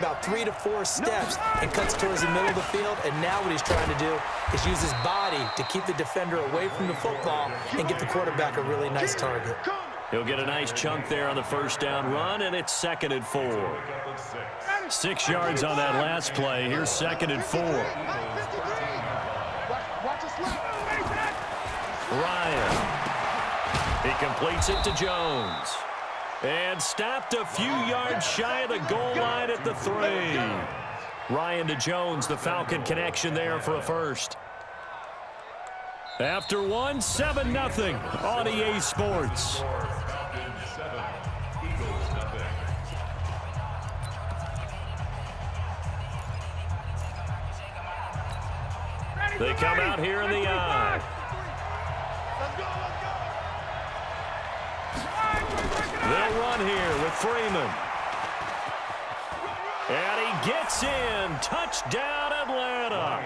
about 3 to 4 steps and cuts towards the middle of the field, and now what he's trying to do is use his body to keep the defender away from the football and get the quarterback a really nice target. He'll get a nice chunk there on the first down run, and it's 2nd and 4. 6 yards on that last play. Here's 2nd and 4. Ryan. He completes it to Jones. And stopped a few yards shy of the goal line at the 3. Ryan to Jones, the Falcon connection there for a first. After one, 7-0 on EA Sports. They come out here in the eye. They'll run here with Freeman. And he gets in. Touchdown, Atlanta.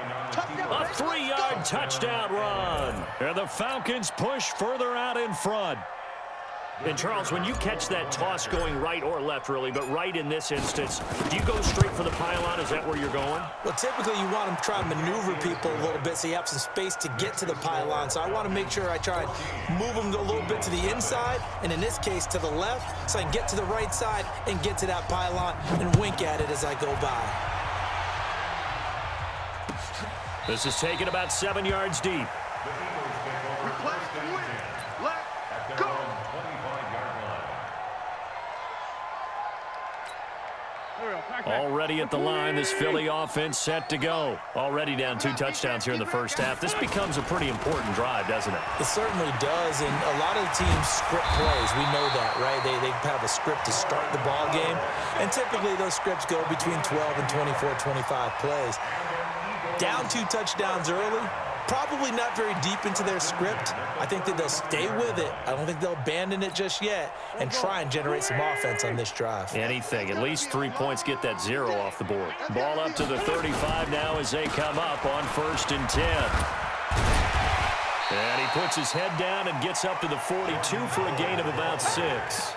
A 3-yard touchdown run. And the Falcons push further out in front. And, Charles, when you catch that toss going right or left, really, but right in this instance, do you go straight for the pylon? Is that where you're going? Well, typically you want to try to maneuver people a little bit so you have some space to get to the pylon. So I want to make sure I try and move them a little bit to the inside, and in this case to the left, so I can get to the right side and get to that pylon and wink at it as I go by. This is taken about 7 yards deep. Already at the line, this Philly offense set to go. Already down 2 touchdowns here in the first half. This becomes a pretty important drive, doesn't it? It certainly does, and a lot of the teams script plays. We know that, right? They have a script to start the ball game, and typically those scripts go between 12 and 24, 25 plays. Down 2 touchdowns early, probably not very deep into their script. I think that they'll stay with it. I don't think they'll abandon it just yet and try and generate some offense on this drive. Anything. At least 3 points, get that 0 off the board. Ball up to the 35 now as they come up on 1st and 10. And he puts his head down and gets up to the 42 for a gain of about 6.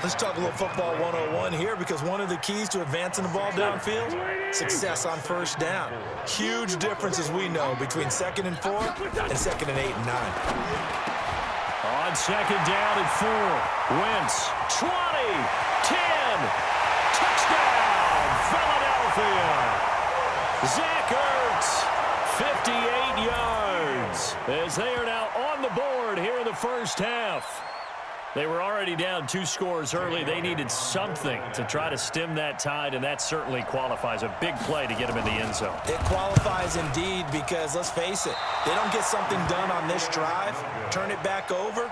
Let's talk a little football 101 here, because one of the keys to advancing the ball downfield, success on first down. Huge difference, as we know, between 2nd and 4 and 2nd and 8 and 9. On 2nd down and 4, Wentz, 20, 10, touchdown, Philadelphia. Zach Ertz, 58 yards, as they are now on the board here in the first half. They were already down 2 scores early. They needed something to try to stem that tide, and that certainly qualifies. A big play to get them in the end zone. It qualifies indeed, because let's face it, they don't get something done on this drive, turn it back over,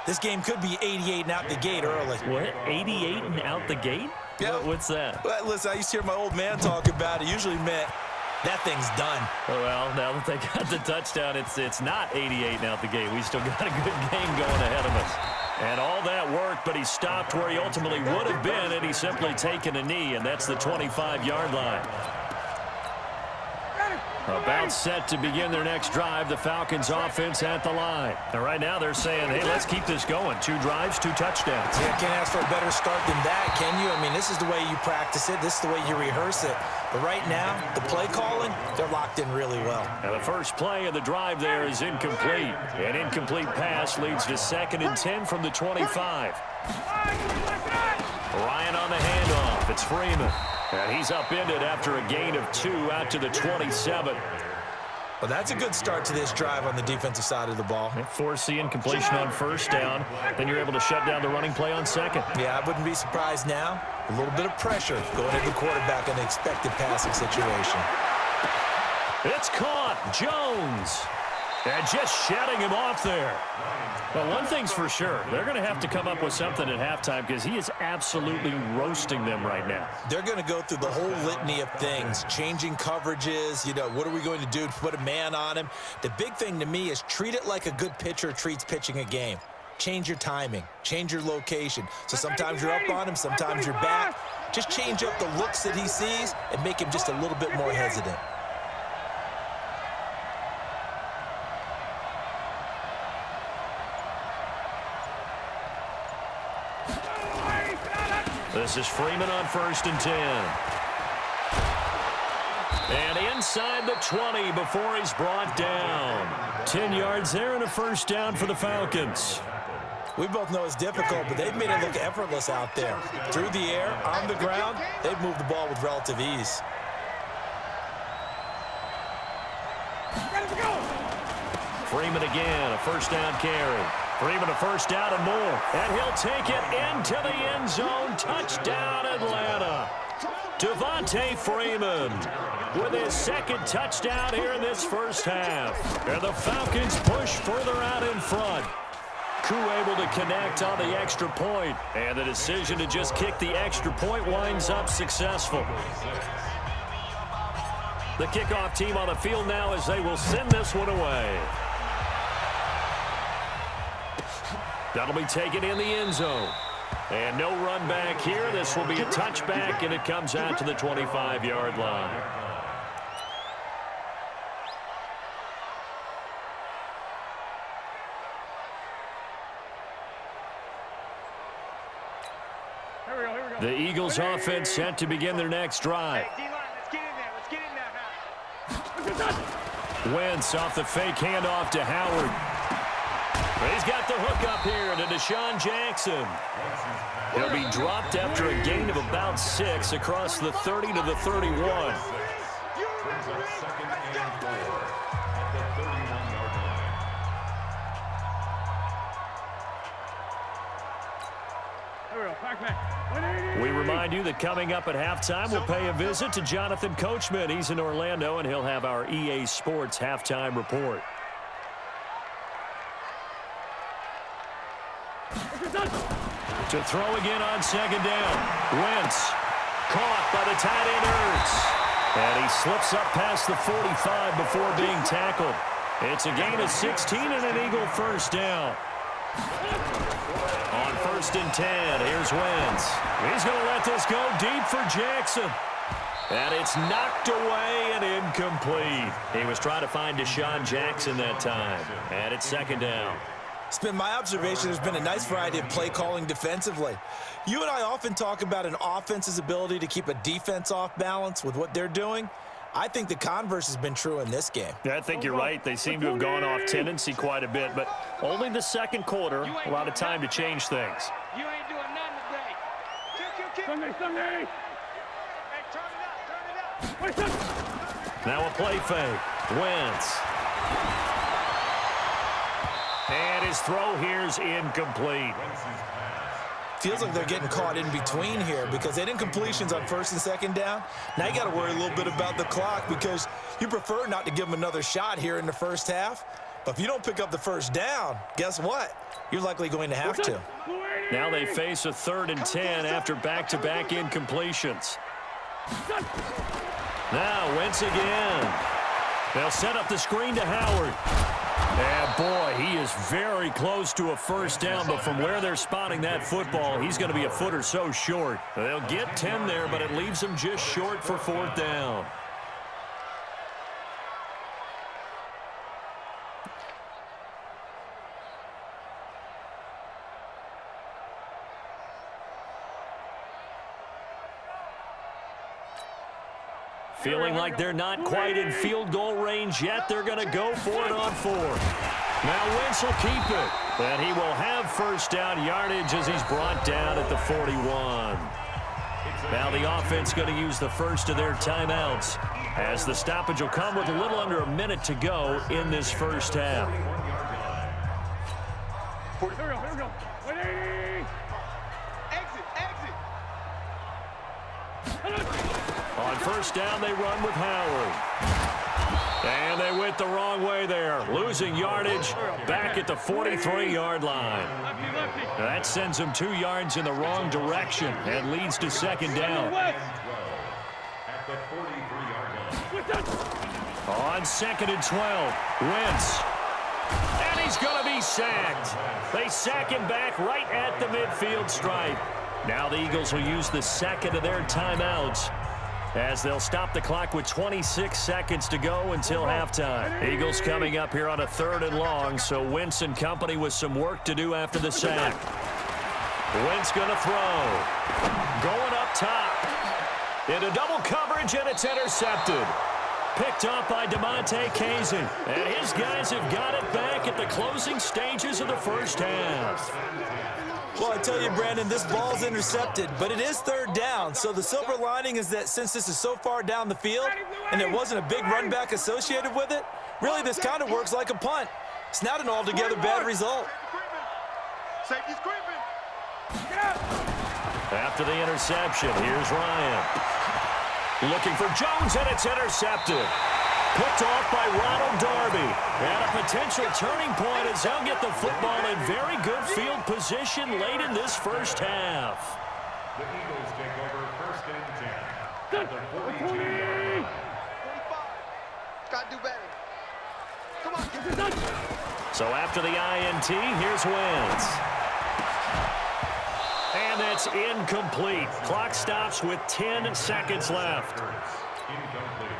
this game could be 88 and out the gate early. What? 88 and out the gate? Yeah. What's that? Well, listen, I used to hear my old man talk about it. Usually meant that thing's done. Well, now that they got the touchdown, it's not 88 and out the gate. We still got a good game going ahead of us. And all that work, but he stopped where he ultimately would have been, and he's simply taken a knee, and that's the 25-yard line. About set to begin their next drive, the Falcons offense at the line. And right now they're saying, hey, let's keep this going. 2 drives, 2 touchdowns. Yeah, can't ask for a better start than that, can you? I mean, this is the way you practice it. This is the way you rehearse it. But right now, the play calling, they're locked in really well. And the first play of the drive there is incomplete. An incomplete pass leads to 2nd and 10 from the 25. Ryan on the handoff. It's Freeman. And he's upended after a gain of 2 out to the 27. Well, that's a good start to this drive on the defensive side of the ball. Force the incompletion on first down. Then you're able to shut down the running play on 2nd. Yeah, I wouldn't be surprised now. A little bit of pressure going into the quarterback in the expected passing situation. It's caught. Jones. And just shutting him off there. Well, one thing's for sure. They're going to have to come up with something at halftime, because he is absolutely roasting them right now. They're going to go through the whole litany of things, changing coverages, you know, what are we going to do to put a man on him? The big thing to me is treat it like a good pitcher treats pitching a game. Change your timing, change your location. So sometimes you're up on him, sometimes you're back. Just change up the looks that he sees and make him just a little bit more hesitant. The This is Freeman on 1st and 10. And inside the 20 before he's brought down. 10 yards there and a first down for the Falcons. We both know it's difficult, but they've made it look effortless out there. Through the air, on the ground, they've moved the ball with relative ease. Freeman again, a first down carry. Freeman a first down and more. And he'll take it into the end zone. Touchdown, Atlanta. Devontae Freeman with his second touchdown here in this first half. And the Falcons push further out in front. Koo able to connect on the extra point. And the decision to just kick the extra point winds up successful. The kickoff team on the field now as they will send this one away. That'll be taken in the end zone. And no run back here. This will be a touchback, and it comes out to the 25-yard line. The Eagles offense set to begin their next drive. Wentz off the fake handoff to Howard. He's got the hook up here to Deshaun Jackson. He'll be dropped after a gain of about 6 across the 30 to the 31. We remind you that coming up at halftime, we'll pay a visit to Jonathan Coachman. He's in Orlando, and he'll have our EA Sports halftime report. To throw again on second down. Wentz caught by the tight end Ertz. And he slips up past the 45 before being tackled. It's a gain of 16 and an Eagle first down. On 1st and 10, here's Wentz. He's going to let this go deep for Jackson. And it's knocked away and incomplete. He was trying to find Deshaun Jackson that time. And it's second down. It's been my observation there's been a nice variety of play calling defensively. You and I often talk about an offense's ability to keep a defense off balance with what they're doing. I think the converse has been true in this game. Yeah, I think you're right. They seem to have gone off tendency quite a bit, but only the second quarter, a lot of time to change things. You ain't doing nothing today. Sunday. Hey, turn it up. Now a play fake. Wentz. And his throw here's incomplete. Feels like they're getting caught in between here because they didn't completions on 1st and 2nd down. Now you got to worry a little bit about the clock because you prefer not to give them another shot here in the first half. But if you don't pick up the first down, guess what? You're likely going to have to. Now they face a 3rd and 10 after back-to-back incompletions. Now Wentz again. They'll set up the screen to Howard. And boy, he is very close to a first down, but from where they're spotting that football, he's going to be a foot or so short. They'll get 10 there, but it leaves them just short for 4th down. Feeling like they're not quite in field goal range yet. They're going to go for it on 4th. Now Wentz will keep it. And he will have first down yardage as he's brought down at the 41. Now the offense going to use the first of their timeouts as the stoppage will come with a little under a minute to go in this first half. Here we go. 180. Exit. On first down, they run with Howard. And they went the wrong way there, losing yardage back at the 43-yard line. That sends them 2 yards in the wrong direction and leads to second down. On 2nd and 12, Wentz. And he's going to be sacked. They sack him back right at the midfield stripe. Now the Eagles will use the second of their timeouts as they'll stop the clock with 26 seconds to go until halftime. Eagles coming up here on a 3rd and long, so Wentz and company with some work to do after the sack. Wentz going to throw. Going up top. Into double coverage, and it's intercepted. Picked up by DeMonte Casey. And his guys have got it back at the closing stages of the first half. Well, I tell you, Brandon, this ball's intercepted, but it is third down. So the silver lining is that since this is so far down the field and there wasn't a big run back associated with it, really this kind of works like a punt. It's not an altogether bad result. Safety's creeping. After the interception, here's Ryan. Looking for Jones, and it's intercepted. Picked off by Ronald Darby. And a potential turning point as they'll get the football in very good field position late in this first half. The Eagles take over first and 10. At the 42. 45. Gotta do better. Come on, get this done. So after the INT, here's Wentz. And that's incomplete. Clock stops with 10 seconds left. Incomplete.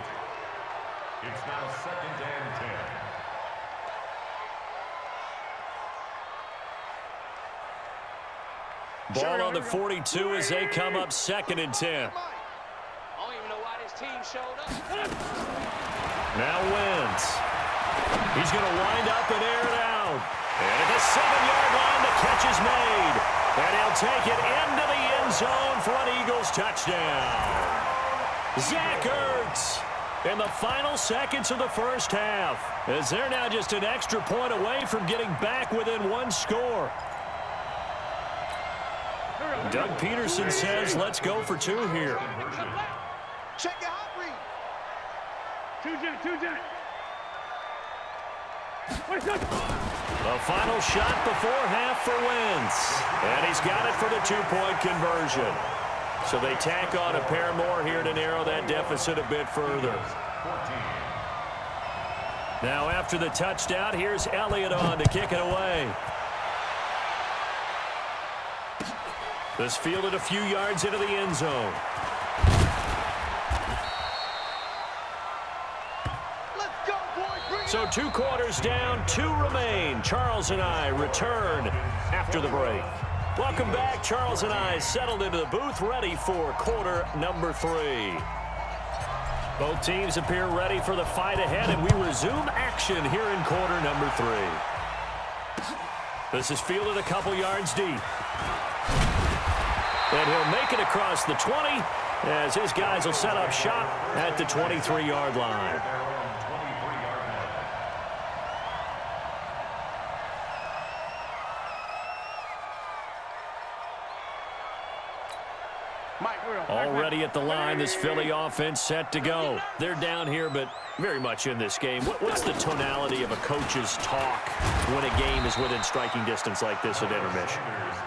It's now second and 10. Ball on the 42 as they come up second and 10. I don't even know why this team showed up. Now Wentz. He's going to wind up and air it out. And at the 7-yard line, the catch is made. And he'll take it into the end zone for an Eagles touchdown. Zach Ertz in the final seconds of the first half, as they're now just an extra point away from getting back within one score. Doug Peterson says, let's go for two here. Check your hot read. Two jet. The final shot before half for Wentz. And he's got it for the two-point conversion. So they tack on a pair more here to narrow that deficit a bit further. Now after the touchdown, here's Elliott on to kick it away. This fielded a few yards into the end zone. So 2 quarters down, 2 remain. Charles and I return after the break. Welcome back. Charles and I settled into the booth, ready for quarter number 3. Both teams appear ready for the fight ahead, and we resume action here in quarter number 3. This is fielded a couple yards deep. And he'll make it across the 20 as his guys will set up shop at the 23-yard line. Already at the line, this Philly offense set to go. They're down here, but very much in this game. What's the tonality of a coach's talk when a game is within striking distance like this at intermission?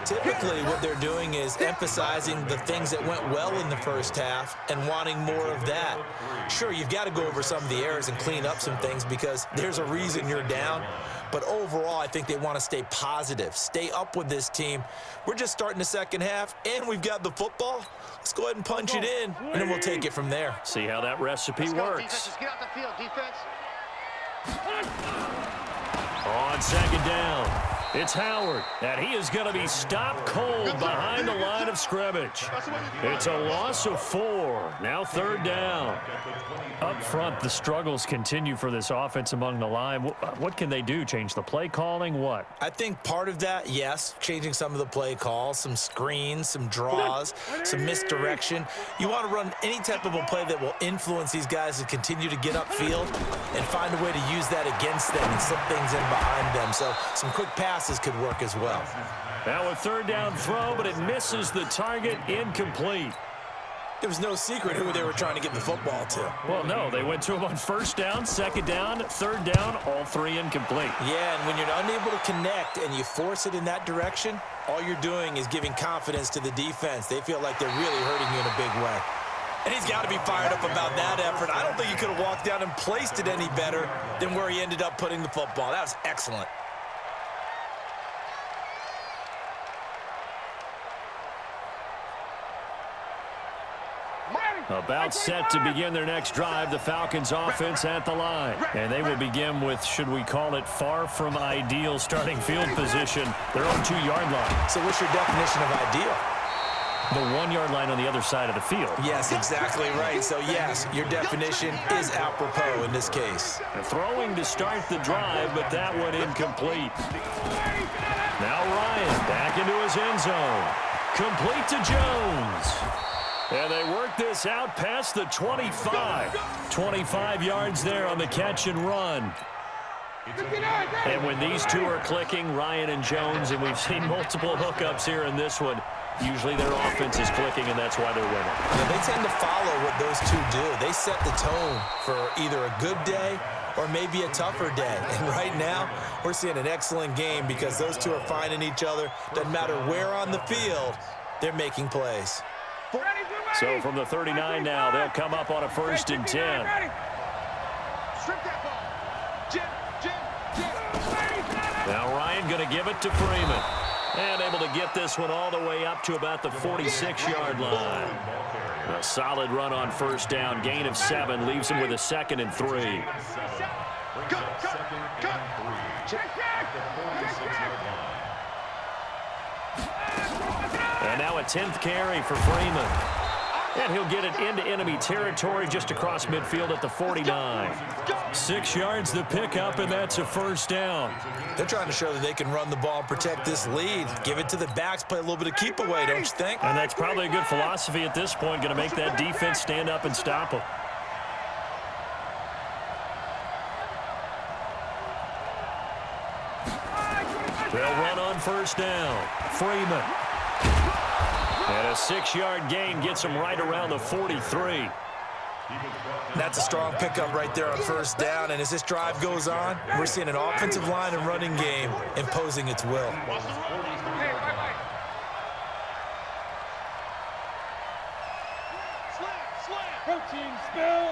Typically, what they're doing is emphasizing the things that went well in the first half and wanting more of that. Sure, you've got to go over some of the errors and clean up some things because there's a reason you're down. But overall, I think they want to stay positive, stay up with this team. We're just starting the second half, and we've got the football. Let's go ahead and punch it in, and then we'll take it from there. See how that recipe works. Get out the field, defense. On second down, it's Howard, and he is going to be stopped cold behind the line of scrimmage. It's a loss of 4. Now third down. Up front, the struggles continue for this offense among the line. What can they do? Change the play calling? What? I think part of that, yes, changing some of the play calls, some screens, some draws, some misdirection. You want to run any type of a play that will influence these guys to continue to get upfield and find a way to use that against them and slip things in behind them. So some quick passes could work as well. Now a third down throw, but it misses the target, incomplete. It was no secret who they were trying to get the football to. Well, no, they went to him on first down, second down, third down, all 3 incomplete. Yeah, and when you're unable to connect and you force it in that direction, all you're doing is giving confidence to the defense. They feel like they're really hurting you in a big way. And he's got to be fired up about that effort. I don't think he could have walked down and placed it any better than where he ended up putting the football. That was excellent. About set to begin their next drive, the Falcons offense at the line. And they will begin with, should we call it, far from ideal starting field position, their own 2-yard line. So what's your definition of ideal? The 1-yard line on the other side of the field. Yes, exactly right. So, yes, your definition is apropos in this case. Throwing to start the drive, but that one incomplete. Now Ryan back into his end zone. Complete to Jones. And they work this out past the 25. 25 yards there on the catch and run. And when these two are clicking, Ryan and Jones, and we've seen multiple hookups here in this one, usually their offense is clicking, and that's why they're winning. Yeah, they tend to follow what those two do. They set the tone for either a good day or maybe a tougher day. And right now, we're seeing an excellent game because those two are finding each other. Doesn't matter where on the field, they're making plays. So from the 39 now, they'll come up on a 1st and 10. Now Ryan going to give it to Freeman. And able to get this one all the way up to about the 46-yard line. A solid run on 1st down. Gain of 7 leaves him with a 2nd and 3. And now a 10th carry for Freeman. And he'll get it into enemy territory just across midfield at the 49. 6 yards the pickup, and that's a 1st down. They're trying to show that they can run the ball and protect this lead. Give it to the backs, play a little bit of keep away, don't you think? And that's probably a good philosophy at this point, going to make that defense stand up and stop them. They'll run on 1st down. Freeman. And a 6-yard gain gets him right around the 43. That's a strong pickup right there on 1st down. And as this drive goes on, we're seeing an offensive line and running game imposing its will. Protein spill.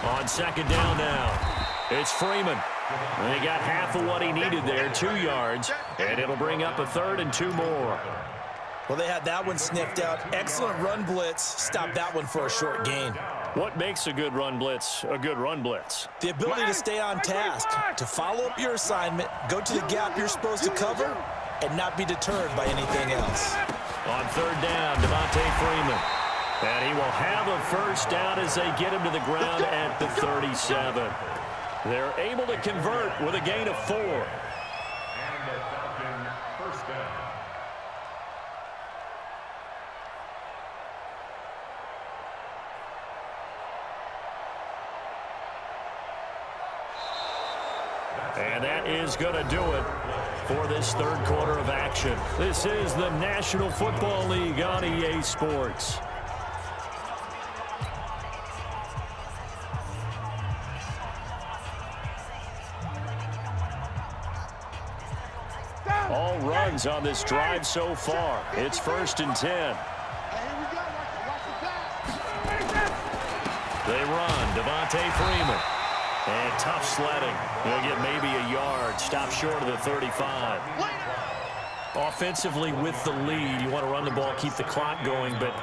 On 2nd down now. It's Freeman. And he got half of what he needed there, 2 yards, and it'll bring up a 3rd and 2 more. Well, they had that one sniffed out. Excellent run blitz. Stop that one for a short gain. What makes a good run blitz a good run blitz? The ability to stay on task, to follow up your assignment, go to the gap you're supposed to cover, and not be deterred by anything else. On 3rd down, Devontae Freeman. And he will have a 1st down as they get him to the ground at the 37. They're able to convert with a gain of 4. And the Falcon 1st down. And that is going to do it for this 3rd quarter of action. This is the National Football League on EA Sports. All runs on this drive so far. It's 1st and 10. They run. Devontae Freeman. And tough sledding. He'll get maybe a yard. Stop short of the 35. Offensively with the lead, you want to run the ball, keep the clock going, but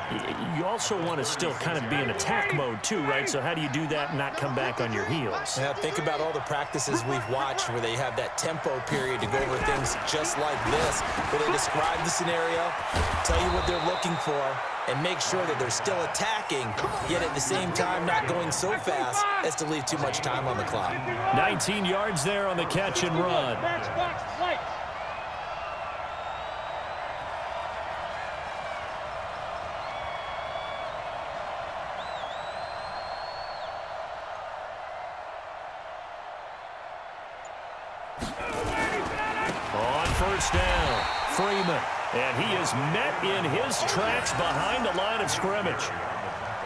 you also want to still kind of be in attack mode too, right? So how do you do that and not come back on your heels? Yeah, think about all the practices we've watched where they have that tempo period to go over things just like this, where they describe the scenario, tell you what they're looking for, and make sure that they're still attacking, yet at the same time not going so fast as to leave too much time on the clock. 19 yards there on the catch and run. On 1st down, Freeman. And he is met in his tracks behind the line of scrimmage.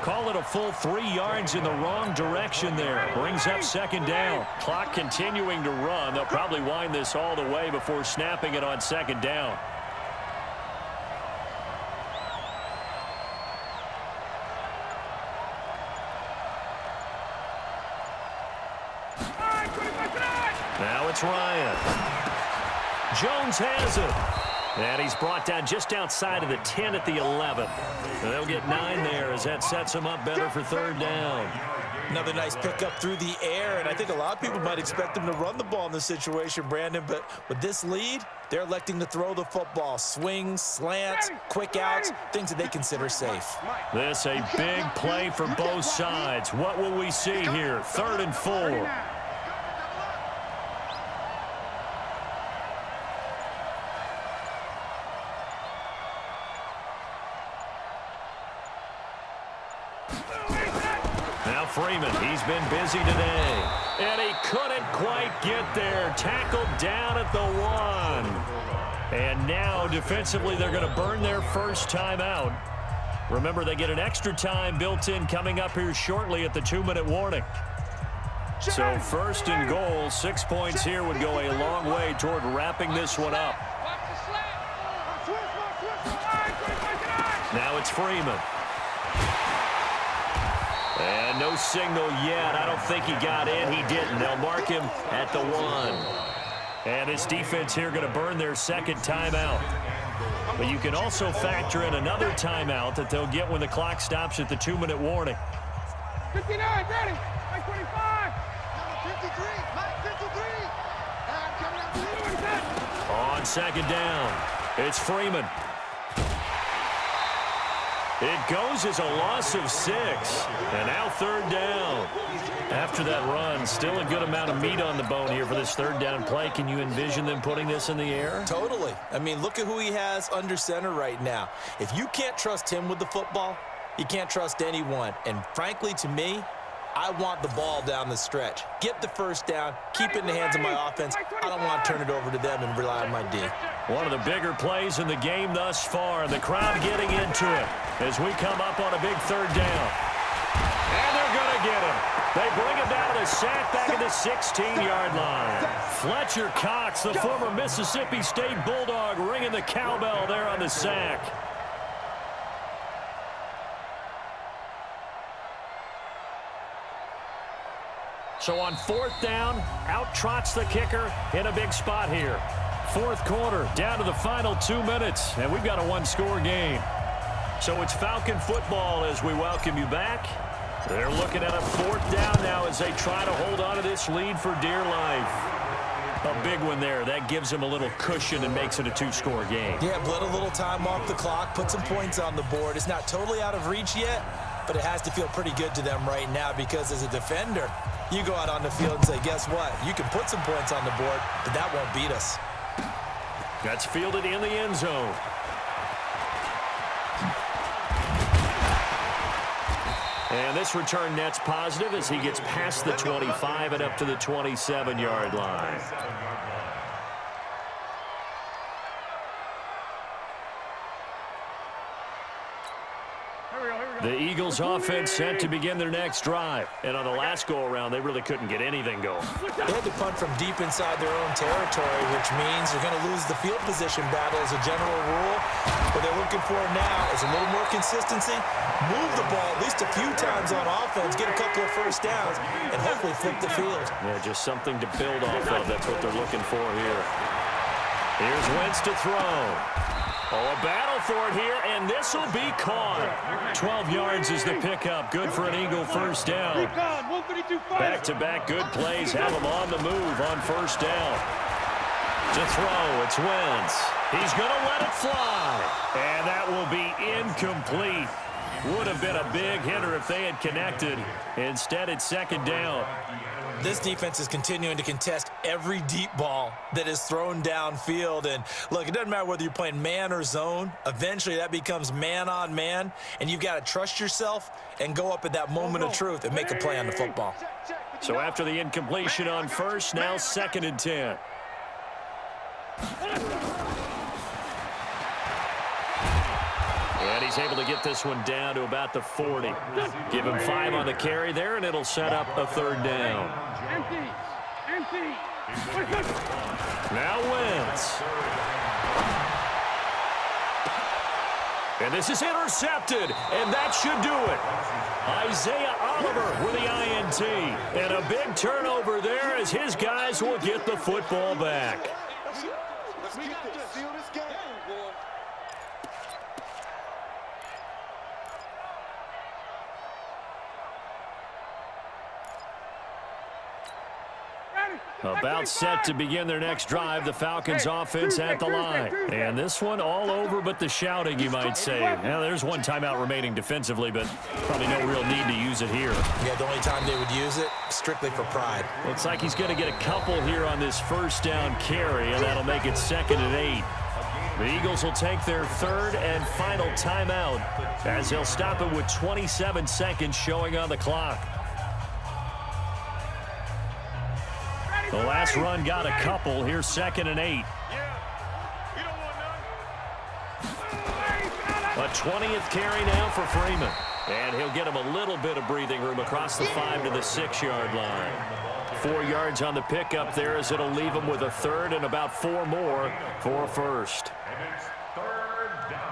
Call it a full 3 yards in the wrong direction there. Brings up 2nd down. Clock continuing to run. They'll probably wind this all the way before snapping it on 2nd down. Now it's Ryan. Jones has it. And he's brought down just outside of the 10 at the 11. And they'll get 9 there as that sets them up better for third down. Another nice pickup through the air, and I think a lot of people might expect them to run the ball in this situation, Brandon, but with this lead, they're electing to throw the football. Swings, slants, quick outs, things that they consider safe. This a big play for both sides. What will we see here? 3rd and 4. Freeman, he's been busy today. And he couldn't quite get there. Tackled down at the 1. And now, defensively, they're going to burn their first timeout. Remember, they get an extra time built in coming up here shortly at the 2-minute warning. So 1st and goal, 6 points here would go a long way toward wrapping this one up. Now it's Freeman. And no signal yet. I don't think he got in. He didn't. They'll mark him at the 1. And this defense here going to burn their second timeout. But you can also factor in another timeout that they'll get when the clock stops at the 2-minute warning. 59, ready. Mike 25. 53. Mike 53. On 2nd down, it's Freeman. It goes as a loss of 6. And now 3rd down. After that run, still a good amount of meat on the bone here for this 3rd down play. Can you envision them putting this in the air? Totally. I mean, look at who he has under center right now. If you can't trust him with the football, you can't trust anyone. And frankly, to me, I want the ball down the stretch. Get the first down, keep it in the hands of my offense. I don't want to turn it over to them and rely on my D. One of the bigger plays in the game thus far. The crowd getting into it as we come up on a big 3rd down. And they're going to get him. They bring him down to the sack back at the 16-yard line. Fletcher Cox, the former Mississippi State Bulldog, ringing the cowbell there on the sack. So on 4th down, out trots the kicker in a big spot here. 4th quarter, down to the final 2 minutes, and we've got a 1-score game. So it's Falcon football as we welcome you back. They're looking at a 4th down now as they try to hold on to this lead for dear life. A big one there. That gives them a little cushion and makes it a 2-score game. Yeah, bled a little time off the clock, put some points on the board. It's not totally out of reach yet, but it has to feel pretty good to them right now because as a defender, you go out on the field and say, guess what? You can put some points on the board, but that won't beat us. That's fielded in the end zone. And this return net's positive as he gets past the 25 and up to the 27-yard line. The Eagles offense set to begin their next drive. And on the last go-around, they really couldn't get anything going. They had to punt from deep inside their own territory, which means they're going to lose the field position battle as a general rule. What they're looking for now is a little more consistency, move the ball at least a few times on offense, get a couple of first downs, and hopefully flip the field. Yeah, just something to build off of. That's what they're looking for here. Here's Wentz to throw. Oh, a battle for it here, and this will be caught. 12 yards is the pickup. Good for an Eagle first down. Back-to-back good plays have him on the move on first down. To throw, it's Wentz. He's going to let it fly. And that will be incomplete. Would have been a big hitter if they had connected. Instead, it's 2nd down. This defense is continuing to contest every deep ball that is thrown downfield. And look, it doesn't matter whether you're playing man or zone. Eventually, that becomes man on man. And you've got to trust yourself and go up at that moment of truth and make a play on the football. So after the incompletion on first, now 2nd and 10. And he's able to get this one down to about the 40. Give him 5 on the carry there, and it'll set up a 3rd down. Empty. Now Wentz. And this is intercepted, and that should do it. Isaiah Oliver with the INT. And a big turnover there as his guys will get the football back. Let's keep this. Seal this game. Boy. About set to begin their next drive, the Falcons offense at the line. And this one all over but the shouting, you might say. Now, there's one timeout remaining defensively, but probably no real need to use it here. Yeah, the only time they would use it, strictly for pride. Looks like he's going to get a couple here on this first down carry, and that'll make it 2nd and 8. The Eagles will take their 3rd and final timeout as they'll stop it with 27 seconds showing on the clock. The last run got a couple. Here's 2nd and 8. A 20th carry now for Freeman. And he'll get him a little bit of breathing room across the 5 to the 6-yard line. 4 yards on the pickup there as it'll leave him with a 3rd and about 4 more for a first. And it's 3rd down.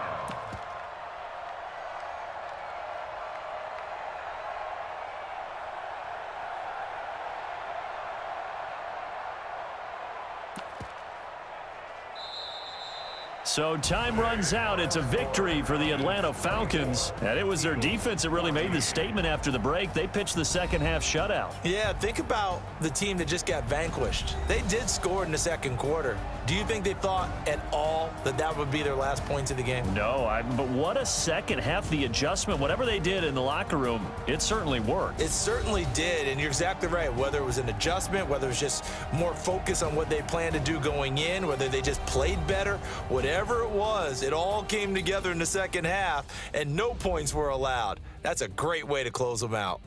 So time runs out. It's a victory for the Atlanta Falcons. And it was their defense that really made the statement after the break. They pitched the second half shutout. Yeah, think about the team that just got vanquished. They did score in the second quarter. Do you think they thought at all that that would be their last points of the game? No, but what a second half. The adjustment, whatever they did in the locker room, it certainly worked. It certainly did, and you're exactly right. Whether it was an adjustment, whether it was just more focus on what they planned to do going in, whether they just played better, whatever it was, it all came together in the second half, and no points were allowed. That's a great way to close them out.